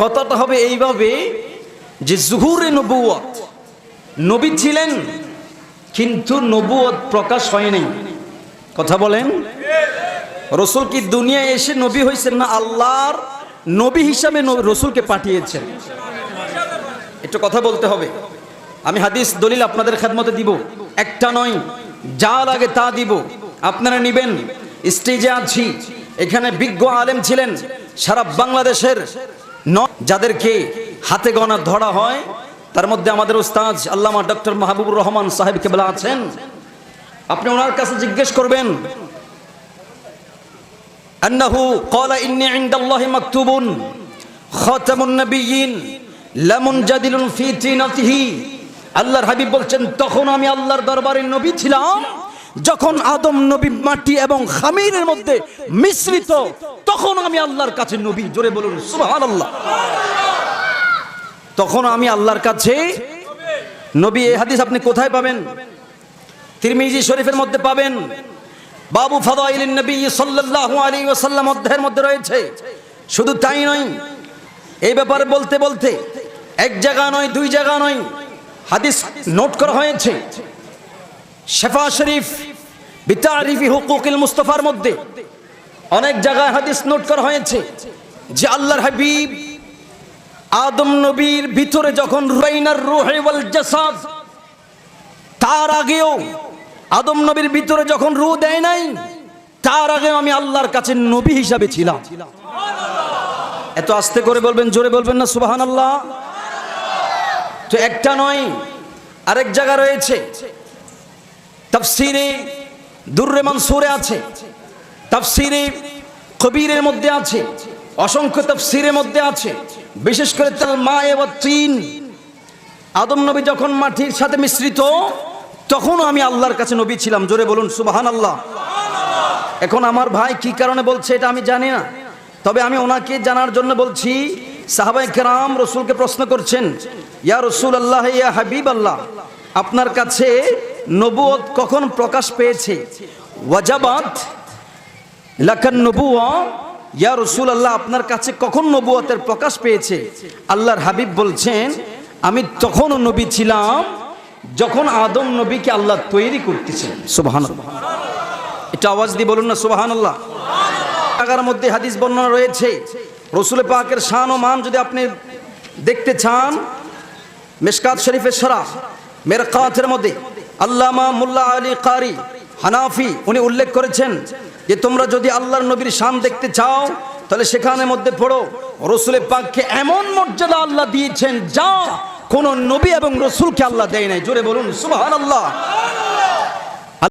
কথাটা হবে এইভাবে যে জুহুরে নবুয়ত, নবী ছিলেন কিন্তু নবুয়ত প্রকাশ হয় নাই। কথা বলেন, রসুল কি দুনিয়ায় এসে নবী হয়েছেন না আল্লাহর নবী হিসাবে রসুলকে পাঠিয়েছেন? একটু কথা বলতে হবে। আমি হাদিস দলিল আপনাদের খেদমতে দিব, একটা নয়, যা লাগে তা দিব, আপনারা নিবেন। স্টেজে আছি, এখানে বিজ্ঞ আলেম ছিলেন সারা বাংলাদেশের, যাদেরকে হাতে গোনা ধরা হয়। তার মধ্যে আমাদের উস্তাদ আল্লামা ডক্টর মাহবুবুর রহমান সাহেব কেবলা আছেন। আপনি ওনার কাছে জিজ্ঞেস করবেন, আন্নাহু ক্বালা ইন্নী ইনদাল্লাহি মাকতুবুন খাতামুন নাবিয়্যিন লা মুনজাদিলুন ফি তিনাতিহি। আল্লাহর হাবিব বলছেন, তখন আমি আল্লাহর দরবারে নবী ছিলাম যখন আদম নবী মাটি এবং খামিরের মধ্যে মিশ্রিত, তখন আমি আল্লাহর কাছে নবী। জোরে বলুন সুবহানাল্লাহ। তখন আমি আল্লাহর কাছে নবী। এই হাদিস আপনি কোথায় পাবেন? তিরমিজি শরীফের মধ্যে পাবেন, বাবু ফাদাইলিন নবী সাল্লাল্লাহু আলাইহি ওয়াসাল্লাম অধ্যায়ের মধ্যে রয়েছে। শুধু তাই নয়, এই ব্যাপারে বলতে বলতে এক জায়গা নয়, দুই জায়গা নয়, হাদিস নোট করা হয়েছে। শেফা শরীফ বিতারিফি হুকুকিল মুস্তাফার মধ্যে অনেক জায়গায় হাদিস নোট করা হয়েছে যে আল্লাহর হাবিব আদম নবীর ভিতরে যখন রাইনার রূহে ওয়াল জাসাদ, তার আগেও আদম নবীর ভিতরে যখন রূহ দেয় নাই, তার আগেও আমি আল্লাহর কাছে নবী হিসাবে ছিলাম। এত আস্তে করে বলবেন, জোরে বলবেন না সুবহানাল্লাহ? তো একটা নয়, আরেক জায়গা রয়েছে, তাফসিরে দুররে মানসুরে আছে, তাফসিরে কবিরের মধ্যে আছে, অসংখ্য তাফসিরের মধ্যে আছে। বিশেষ করে তাল মায়ে ওয়াত তিন, আদম নবী যখন মাটির সাথে মিশ্রিত, তখন আমি আল্লাহর কাছে নবী ছিলাম। জোরে বলুন সুবহানাল্লাহ। এখন আমার ভাই কি কারণে বলছে এটা আমি জানি না, তবে আমি ওনাকে জানার জন্য বলছি। সাহাবায়ে কেরাম রসুলকে প্রশ্ন করছেন, ইয়া রাসূলুল্লাহ, ইয়া হাবিবাল্লাহ, আপনার কাছে নবুয়ত কখন প্রকাশ পেয়েছে? ওয়াজাবাত লাকান নবুওয়া, ইয়া রাসূলুল্লাহ, আপনার কাছে কখন নবুয়তের প্রকাশ পেয়েছে? আল্লাহর হাবিব বলছেন, আমি তখনও নবী ছিলাম যখন আদম নবীকে আল্লাহ তৈরি করতেছেন। সুবহানাল্লাহ। এটা আওয়াজ দিয়ে বলুন না সুবহানাল্লাহ। জায়গার মধ্যে হাদিস বর্ণনা রয়েছে, রসুল পাকের শান ও মান যদি আপনি দেখতে চান, মিশকাত শরীফের শরহ মিরকাতের মধ্যে আল্লামা মুল্লা আলী কারি হানাফি উনি উল্লেখ করেছেন যে তোমরা যদি আল্লাহর নবীর শান দেখতে চাও তাহলে সেখানে মধ্যে পড়ো, রসুল পাককে এমন মর্যাদা আল্লাহ দিয়েছেন যা কোন নবী এবং রসুলকে আল্লাহ দেয় নাই। জোরে বলুন সুবহানাল্লাহ।